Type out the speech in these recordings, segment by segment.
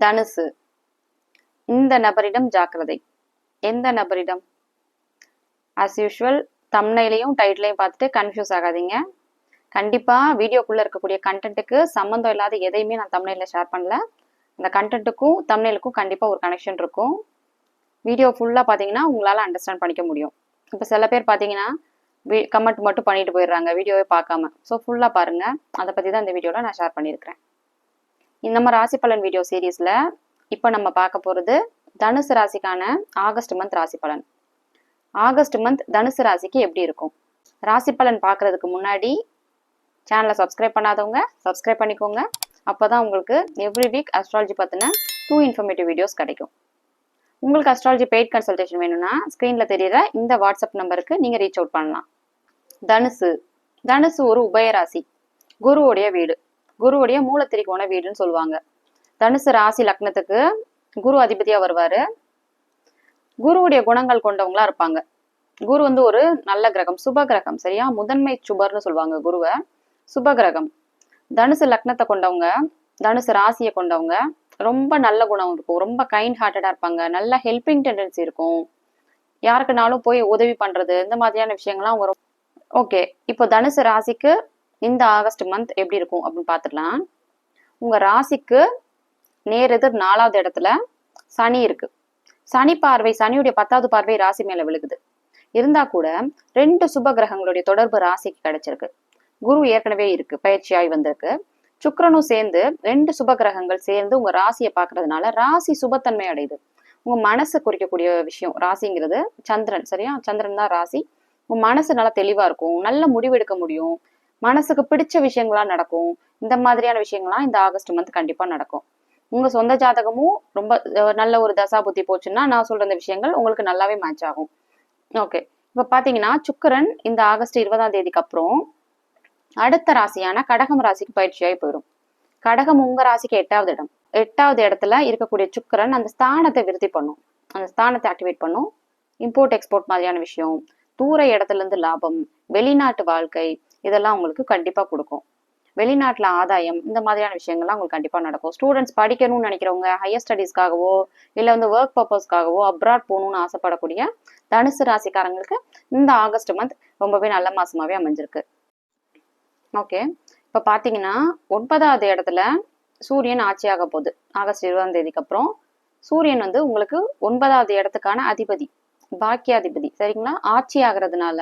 தனுசு. இந்த நபரிடம் ஜாக்கிரதை. எந்த நபரிடம்? ஆஸ் யூஷுவல் தம்ப்நெயிலையும் டைட்டிலையும் பார்த்துட்டு கன்ஃபியூஸ் ஆகாதீங்க. கண்டிப்பா வீடியோக்குள்ள இருக்கக்கூடிய கண்டென்ட்டுக்கு சம்மந்தம் இல்லாத எதையுமே நான் தம்ப்நெயில ஷேர் பண்ணல. அந்த கண்டென்ட்டுக்கும் தம்ப்நெயிலுக்கும் கண்டிப்பா ஒரு கனெக்ஷன் இருக்கும். வீடியோ ஃபுல்லா பாத்தீங்கன்னா உங்களால அண்டர்ஸ்டாண்ட் பண்ணிக்க முடியும். இப்போ சில பேர் பாத்தீங்கன்னா கமெண்ட் மட்டும் பண்ணிட்டு போயிடுறாங்க வீடியோவே பார்க்காம. ஸோ ஃபுல்லா பாருங்க. அதை பத்தி தான் இந்த வீடியோல நான் ஷேர் பண்ணியிருக்கிறேன். நம்ம ராசி பலன் வீடியோ சீரீஸ்ல இப்போ நம்ம பார்க்க போறது தனுசு ராசிக்கான ஆகஸ்ட் மந்த் ராசி பலன். ஆகஸ்ட் மந்த் தனுசு ராசிக்கு எப்படி இருக்கும்? ராசி பலன் பார்க்கறதுக்கு முன்னாடி சேனலை சப்ஸ்கிரைப் பண்ணாதவங்க சப்ஸ்கிரைப் பண்ணிக்கோங்க. அப்போதான் உங்களுக்கு எவ்ரி வீக் அஸ்ட்ராலஜி பத்தின 2 இன்ஃபர்மேட்டிவ் வீடியோஸ் கிடைக்கும். உங்களுக்கு அஸ்ட்ராலஜி பெய்ட் கன்சல்டேஷன் வேணும்னா ஸ்கிரீன்ல தெரியுற இந்த வாட்ஸ்அப் நம்பருக்கு நீங்க ரீச் அவுட் பண்ணலாம். தனுசு. தனுசு ஒரு உபயராசி, குருவுடைய வீடு, குருவுடைய மூலத்திரிகோண வீடுன்னு சொல்லுவாங்க. தனுசு ராசி லக்னத்துக்கு குரு அதிபதியா வருவாரு. குருவுடைய குணங்கள் கொண்டவங்களா இருப்பாங்க. குரு வந்து ஒரு நல்ல கிரகம், சுப கிரகம், சரியா? முதன்மை சுபர்னு சொல்லுவாங்க குருவை, சுப கிரகம். தனுசு லக்னத்தை கொண்டவங்க, தனுசு ராசியை கொண்டவங்க ரொம்ப நல்ல குணம் இருக்கும், ரொம்ப கைண்ட் ஹார்ட்டடா இருப்பாங்க, நல்ல ஹெல்பிங் டெண்டன்சி இருக்கும், யாருக்குனாலும் போய் உதவி பண்றது, இந்த மாதிரியான விஷயங்கள்லாம் வரும். ஓகே, இப்போ தனுசு ராசிக்கு இந்த ஆகஸ்ட் மந்த் எப்படி இருக்கும் அப்படின்னு பார்த்துடலாம். உங்க ராசிக்கு நேர் எதிர் 4வது இடத்துல சனி இருக்கு. சனி பார்வை, சனியுடைய 10வது பார்வை ராசி மேல விழுகுது. இருந்தா கூட 2 சுப கிரகங்களுடைய தொடர்பு ராசிக்கு கிடைச்சிருக்கு. குரு ஏற்கனவே இருக்கு, பயிற்சியாகி வந்திருக்கு. சுக்கிரனும் சேர்ந்து 2 சுப கிரகங்கள் சேர்ந்து உங்க ராசியை பார்க்கறதுனால ராசி சுபத்தன்மை அடையுது. உங்க மனசு குறிக்கக்கூடிய விஷயம் ராசிங்கிறது சந்திரன், சரியா? சந்திரன் தான் ராசி. உங்க மனசு நல்லா தெளிவா இருக்கும், நல்ல முடிவு எடுக்க முடியும், மனசுக்கு பிடிச்ச விஷயங்களா நடக்கும். இந்த மாதிரியான விஷயங்கள்லாம் இந்த ஆகஸ்ட் மந்த் கண்டிப்பா நடக்கும். உங்க சொந்த ஜாதகமும் ரொம்ப நல்ல ஒரு தசா புத்தி போச்சுன்னா நான் சொல்ற இந்த விஷயங்கள் உங்களுக்கு நல்லாவே மேட்ச் ஆகும். ஓகே, இப்ப பாத்தீங்கன்னா சுக்கிரன் இந்த ஆகஸ்ட் 20ஆம் தேதிக்கு அப்புறம் அடுத்த ராசியான கடகம் ராசிக்கு பயிற்சியாகி போயிடும். கடகம் உங்க ராசிக்கு 8வது இடம். 8வது இடத்துல இருக்கக்கூடிய சுக்கிரன் அந்த ஸ்தானத்தை விருத்தி பண்ணும், அந்த ஸ்தானத்தை ஆக்டிவேட் பண்ணும். இம்போர்ட் எக்ஸ்போர்ட் மாதிரியான விஷயம், தூர இடத்துல இருந்து லாபம், வெளிநாட்டு வாழ்க்கை, இதெல்லாம் உங்களுக்கு கண்டிப்பா கொடுக்கும். வெளிநாட்டுல ஆதாயம், இந்த மாதிரியான விஷயங்கள்லாம் உங்களுக்கு கண்டிப்பா நடக்கும். ஸ்டூடெண்ட்ஸ் படிக்கணும்னு நினைக்கிறவங்க, ஹையர் ஸ்டடீஸ்க்காகவோ இல்ல வந்து ஒர்க் பர்பஸ்க்காகவோ அப்ராட் போகணும்னு ஆசைப்படக்கூடிய தனுசு ராசிக்காரங்களுக்கு இந்த ஆகஸ்ட் மந்த் ரொம்பவே நல்ல மாசமாவே அமைஞ்சிருக்கு. ஓகே, இப்ப பாத்தீங்கன்னா 9வது இடத்துல சூரியன் ஆட்சியாக போகுது. ஆகஸ்ட் 20ஆம் தேதிக்கு அப்புறம் சூரியன் வந்து உங்களுக்கு 9வது இடத்துக்கான அதிபதி, பாக்கியாதிபதி, சரிங்களா? ஆட்சி ஆகிறதுனால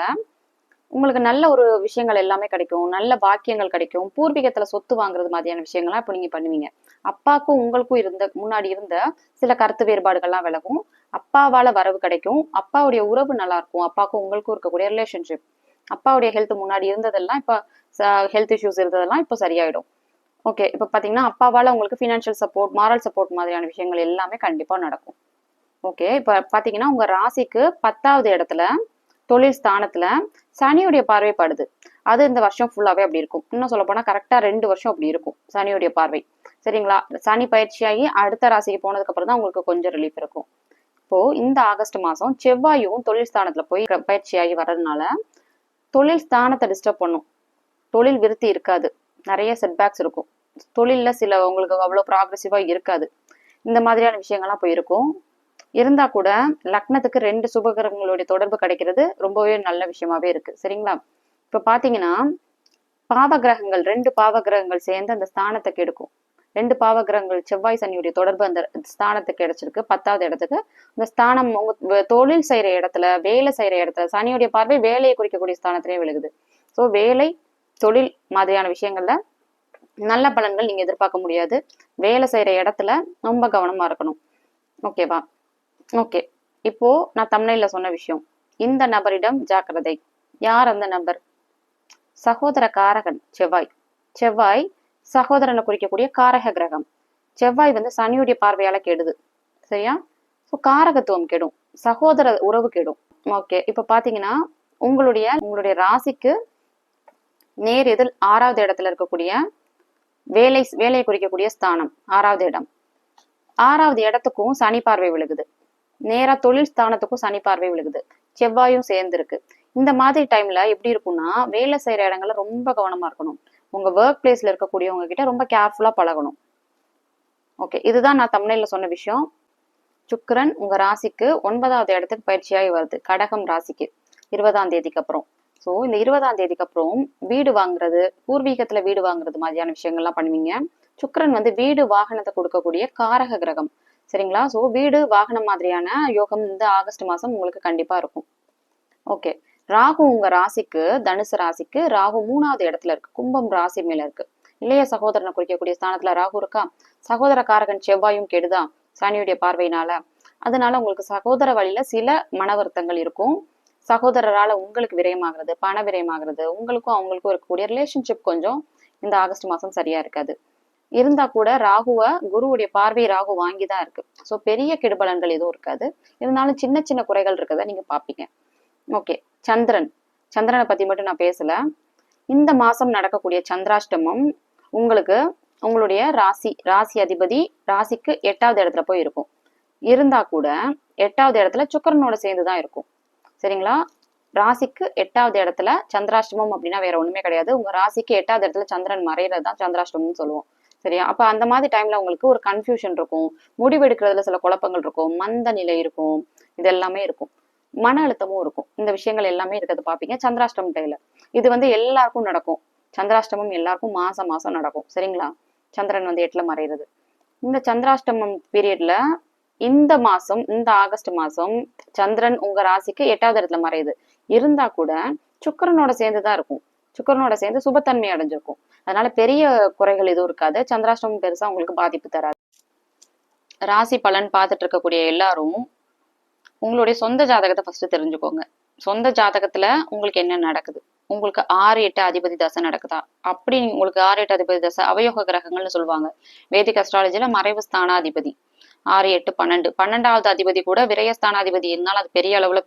உங்களுக்கு நல்ல ஒரு விஷயங்கள் எல்லாமே கிடைக்கும், நல்ல பாக்கியங்கள் கிடைக்கும். பூர்வீகத்துல சொத்து வாங்குறது மாதிரியான விஷயங்கள்லாம் இப்போ நீங்க பண்ணுவீங்க. அப்பாவுக்கும் உங்களுக்கும் முன்னாடி இருந்த சில கருத்து வேறுபாடுகள்லாம் விலகும். அப்பாவால வரவு கிடைக்கும், அப்பாவுடைய உறவு நல்லா இருக்கும், அப்பாவுக்கும் உங்களுக்கும் இருக்கக்கூடிய ரிலேஷன்ஷிப். அப்பாவுடைய ஹெல்த் முன்னாடி இருந்ததெல்லாம் இப்ப ஹெல்த் இஷ்யூஸ் இருந்ததெல்லாம் இப்போ சரியாயிடும். ஓகே, இப்ப பாத்தீங்கன்னா அப்பாவால உங்களுக்கு ஃபினான்ஷியல் சப்போர்ட், மாரல் சப்போர்ட் மாதிரியான விஷயங்கள் எல்லாமே கண்டிப்பா நடக்கும். ஓகே, இப்ப பாத்தீங்கன்னா உங்க ராசிக்கு 10வது இடத்துல தொழில் ஸ்தானத்துல சனியுடைய பார்வை படுது. அது இந்த வருஷம் ஃபுல்லாவே அப்படி இருக்கும். இன்னும் சொல்ல போனா கரெக்டா 2 வருஷம் அப்படி இருக்கும் சனியுடைய பார்வை, சரிங்களா? சனி பயிற்சியாகி அடுத்த ராசிக்கு போனதுக்கு அப்புறம் தான் உங்களுக்கு கொஞ்சம் ரிலீஃப் இருக்கும். இப்போ இந்த ஆகஸ்ட் மாசம் செவ்வாயும் தொழில் ஸ்தானத்துல போய் பயிற்சியாகி வர்றதுனால தொழில் ஸ்தானத்தை டிஸ்டர்ப் பண்ணும், தொழில் விருத்தி இருக்காது, நிறைய செட்பேக்ஸ் இருக்கும், தொழில்ல சில உங்களுக்கு அவ்வளவு ப்ராக்ரெசிவா இருக்காது. இந்த மாதிரியான விஷயங்கள்லாம் போயிருக்கும். இருந்தா கூட லக்னத்துக்கு 2 சுபகிரகங்களுடைய தொடர்பு கிடைக்கிறது ரொம்பவே நல்ல விஷயமாவே இருக்கு, சரிங்களா? இப்ப பாத்தீங்கன்னா பாவகிரகங்கள், 2 பாவகிரகங்கள் சேர்ந்து அந்த ஸ்தானத்தை கெடுக்கும். 2 பாவகிரகங்கள் செவ்வாய் சனியுடைய தொடர்பு அந்த ஸ்தானத்துக்கு கிடைச்சிருக்கு, 10வது இடத்துக்கு. இந்த ஸ்தானம் உங்க தொழில் செய்யற இடத்துல, வேலை செய்யற இடத்துல, சனியுடைய பார்வை வேலையை குறிக்கக்கூடிய ஸ்தானத்திலே விழுகுது. ஸோ வேலை தொழில் மாதிரியான விஷயங்கள்ல நல்ல பலன்கள் நீங்க எதிர்பார்க்க முடியாது. வேலை செய்யற இடத்துல ரொம்ப கவனமா இருக்கணும். ஓகேவா? ஓகே, இப்போ நான் தம்ப்நெயில்ல சொன்ன விஷயம், இந்த நபரிடம் ஜாக்கிரதை. யார் அந்த நபர்? சகோதர காரகன் செவ்வாய். செவ்வாய் சகோதரனை குறிக்கக்கூடிய காரக கிரகம். செவ்வாய் வந்து சனியுடைய பார்வையால கெடுது, சரியா? ஸோ காரகத்துவம் கெடும், சகோதர உறவு கெடும். ஓகே, இப்ப பாத்தீங்கன்னா உங்களுடைய ராசிக்கு நேர் எதிர் 6வது இடத்துல இருக்கக்கூடிய வேலையை குறிக்கக்கூடிய ஸ்தானம் 6வது இடம். 6வது இடத்துக்கும் சனி பார்வை விழுகுது, நேரா தொழில் ஸ்தானத்துக்கும் சனி பார்வை விழுகுது, செவ்வாயும் சேர்ந்து இருக்கு. இந்த மாதிரி டைம்ல எப்படி இருக்கும்னா வேலை செய்யற இடங்கள்ல ரொம்ப கவனமா இருக்கணும். உங்க ஒர்க் பிளேஸ்ல இருக்கக்கூடியவங்க கிட்ட ரொம்ப கேர்ஃபுல்லா பழகணும். ஓகே, இதுதான் நான் தம்ப்நெயில்ல சொன்ன விஷயம். சுக்கிரன் உங்க ராசிக்கு 9வது இடத்துக்கு பயிற்சியாகி வருது, கடகம் ராசிக்கு 20ஆம் தேதிக்கு அப்புறம். ஸோ இந்த 20ஆம் தேதிக்கு அப்புறம் வீடு வாங்குறது, பூர்வீகத்துல வீடு வாங்குறது மாதிரியான விஷயங்கள்லாம் பண்ணுவீங்க. சுக்கிரன் வந்து வீடு வாகனத்தை கொடுக்கக்கூடிய காரக கிரகம், சரிங்களா? ஸோ வீடு வாகனம் மாதிரியான யோகம் இந்த ஆகஸ்ட் மாசம் உங்களுக்கு கண்டிப்பா இருக்கும். ஓகே, ராகு உங்க ராசிக்கு, தனுசு ராசிக்கு ராகு 3வது இடத்துல இருக்கு, கும்பம் ராசி மேல இருக்கு. இளைய சகோதரனை குறிக்கக்கூடிய ஸ்தானத்துல ராகு இருக்கா. சகோதர காரகன் செவ்வாயும் கெடுதா சனியுடைய பார்வையினால. அதனால உங்களுக்கு சகோதர வழியில சில மன வருத்தங்கள் இருக்கும். சகோதரரால உங்களுக்கு விரயமாகிறது, பண விரயமாகிறது, உங்களுக்கும் அவங்களுக்கும் இருக்கக்கூடிய ரிலேஷன்ஷிப் கொஞ்சம் இந்த ஆகஸ்ட் மாசம் சரியா இருக்காது. இருந்தா கூட ராகுவ குருவுடைய பார்வை ராகு வாங்கிதான் இருக்கு. ஸோ பெரிய கெடுபலன்கள் எதுவும் இருக்காது. இருந்தாலும் சின்ன சின்ன குறைகள் இருக்கிறத நீங்க பாப்பீங்க. ஓகே, சந்திரனை பத்தி மட்டும் நான் பேசல. இந்த மாசம் நடக்கக்கூடிய சந்திராஷ்டமம் உங்களுக்கு உங்களுடைய ராசி அதிபதி ராசிக்கு 8வது இடத்துல போய் இருக்கும். இருந்தா கூட 8வது இடத்துல சுக்கிரனோட சேர்ந்துதான் இருக்கும், சரிங்களா? ராசிக்கு 8வது இடத்துல சந்திராஷ்டமம் அப்படின்னா வேற ஒண்ணுமே கிடையாது. உங்க ராசிக்கு 8வது இடத்துல சந்திரன் மறைகிறது தான் சந்திராஷ்டமம்னு சொல்லுவோம், சரியா? அப்ப அந்த மாதிரி டைம்ல உங்களுக்கு ஒரு கன்ஃபியூஷன் இருக்கும், முடிவெடுக்கிறதுல சில குழப்பங்கள் இருக்கும், மந்த நிலை இருக்கும், இது எல்லாமே இருக்கும், மன அழுத்தமும் இருக்கும். இந்த விஷயங்கள் எல்லாமே இருக்கிறது பாப்பீங்க சந்திராஷ்டமம் டைம்ல. இது வந்து எல்லாருக்கும் நடக்கும். சந்திராஷ்டமம் எல்லாருக்கும் மாசம் மாசம் நடக்கும், சரிங்களா? சந்திரன் வந்து 8ல மறைகிறது. இந்த சந்திராஷ்டமம் பீரியட்ல இந்த மாசம், இந்த ஆகஸ்ட் மாசம் சந்திரன் உங்க ராசிக்கு 8வது இடத்துல மறையுது. இருந்தா கூட சுக்கிரனோட சேர்ந்துதான் இருக்கும், சுக்கிரனோட சேர்ந்து சுபத்தன்மை அடைஞ்சிருக்கும். அதனால பெரிய குறைகள் எதுவும் இருக்காது. சந்திராஷ்டமம் பெருசா உங்களுக்கு பாதிப்பு தராது. ராசி பலன் பார்த்துட்டு இருக்கக்கூடிய எல்லாரும் உங்களுடைய சொந்த ஜாதகத்தை ஃபர்ஸ்ட் தெரிஞ்சுக்கோங்க. சொந்த ஜாதகத்துல உங்களுக்கு என்ன நடக்குது, உங்களுக்கு 6-8 அதிபதி தசை நடக்குதா? அப்படி உங்களுக்கு 6-8 அதிபதி தசை அவயோக கிரகங்கள்னு சொல்லுவாங்க. வேதிக் அஸ்ட்ராலஜில மறைவு ஸ்தானாதிபதி 6, 8, 12, 12வது அதிபதி கூட விரயஸ்தானாதிபதி இருந்தாலும் அது பெரிய அளவுல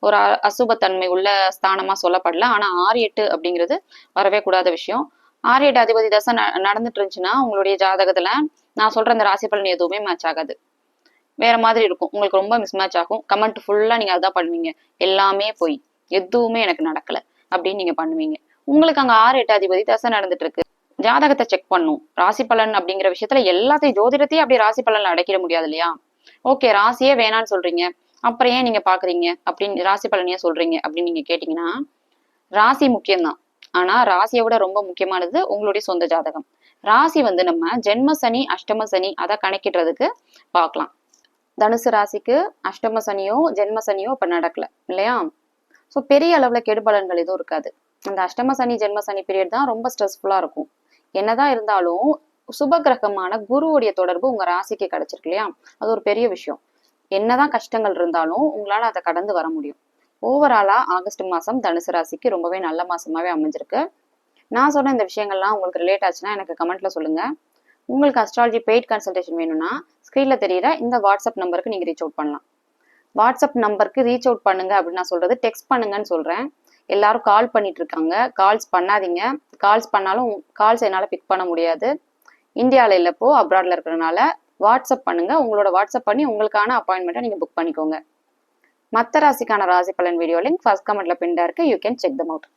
ஒரு அசுபத்தன்மை உள்ள ஸ்தானமா சொல்லப்படல. ஆனா 6-8 அப்படிங்கிறது வரவே கூடாத விஷயம். 6-8 அதிபதி தசை நடந்துட்டு இருந்துச்சுன்னா உங்களுடைய ஜாதகத்துல நான் சொல்ற இந்த ராசி பலன் எதுவுமே மேட்ச் ஆகாது, வேற மாதிரி இருக்கும். உங்களுக்கு ரொம்ப மிஸ்மேட்ச் ஆகும். கமெண்ட் ஃபுல்லா நீங்க அதான் பண்ணுவீங்க, எல்லாமே போய் எதுவுமே எனக்கு நடக்கல அப்படின்னு நீங்க பண்ணுவீங்க. உங்களுக்கு அங்க 6-8 அதிபதி தசை நடந்துட்டு இருக்கு. ஜாதகத்தை செக் பண்ணும். ராசி பலன் அப்படிங்கிற விஷயத்துல எல்லாத்தையும் ஜோதிடத்தையும் அப்படி ராசி பலன்ல அடைக்கிட முடியாது இல்லையா? ஓகே, ராசியே வேணான்னு சொல்றீங்க, அப்புறம் ஏன் நீங்க பாக்குறீங்க அப்படின்னு ராசி பலனையே சொல்றீங்க அப்படின்னு நீங்க கேட்டீங்கன்னா, ராசி முக்கியம்தான். ஆனா ராசியை விட ரொம்ப முக்கியமானது உங்களுடைய சொந்த ஜாதகம். ராசி வந்து நம்ம ஜென்ம சனி அஷ்டம சனி அதை கணக்கிடுறதுக்கு பார்க்கலாம். தனுசு ராசிக்கு அஷ்டம சனியோ ஜென்ம சனியோ இப்ப நடக்கல இல்லையா? ஸோ பெரிய அளவுல கெடுபலன்கள் எதுவும் இருக்காது. அந்த அஷ்டம சனி ஜென்ம சனி பீரியட் தான் ரொம்ப ஸ்ட்ரெஸ்ஃபுல்லா இருக்கும். என்னதான் இருந்தாலும் சுப கிரகமான குருவுடைய தொடர்பு உங்க ராசிக்கு கிடைச்சிருக்கு இல்லையா? அது ஒரு பெரிய விஷயம். என்னதான் கஷ்டங்கள் இருந்தாலும் உங்களால அதை கடந்து வர முடியும். ஓவராலா ஆகஸ்ட் மாசம் தனுசு ராசிக்கு ரொம்பவே நல்ல மாசமாவே அமைஞ்சிருக்கு. நான் சொன்ன இந்த விஷயங்கள்லாம் உங்களுக்கு ரிலேட் ஆச்சுன்னா எனக்கு கமெண்ட்ல சொல்லுங்க. உங்களுக்கு அஸ்ட்ராலஜி பெய்ட் கன்சல்டேஷன் வேணும்னா ஸ்க்ரீன்ல தெரியுற இந்த வாட்ஸ்அப் நம்பருக்கு நீங்க ரீச் அவுட் பண்ணலாம். வாட்ஸ்அப் நம்பருக்கு ரீச் அவுட் பண்ணுங்க அப்படின்னு நான் சொல்றது டெக்ஸ்ட் பண்ணுங்கன்னு சொல்றேன். எல்லாரும் கால் பண்ணிட்டு இருக்காங்க, கால்ஸ் பண்ணாதீங்க. கால்ஸ் பண்ணாலும் கால்ஸ் என்னால பிக் பண்ண முடியாது. இந்தியாவில் இல்லப்போ அப்ராட்ல இருக்கிறதுனால வாட்ஸ்அப் பண்ணுங்க. உங்களோட வாட்ஸ்அப் பண்ணி உங்களுக்கான அப்பாயின்மெண்ட்டை நீங்க புக் பண்ணிக்கோங்க. மற்ற ராசிக்கான ராசி பலன் வீடியோ லிங்க் ஃபர்ஸ்ட் கமெண்ட்ல பின்டா இருக்கு, you can check them out.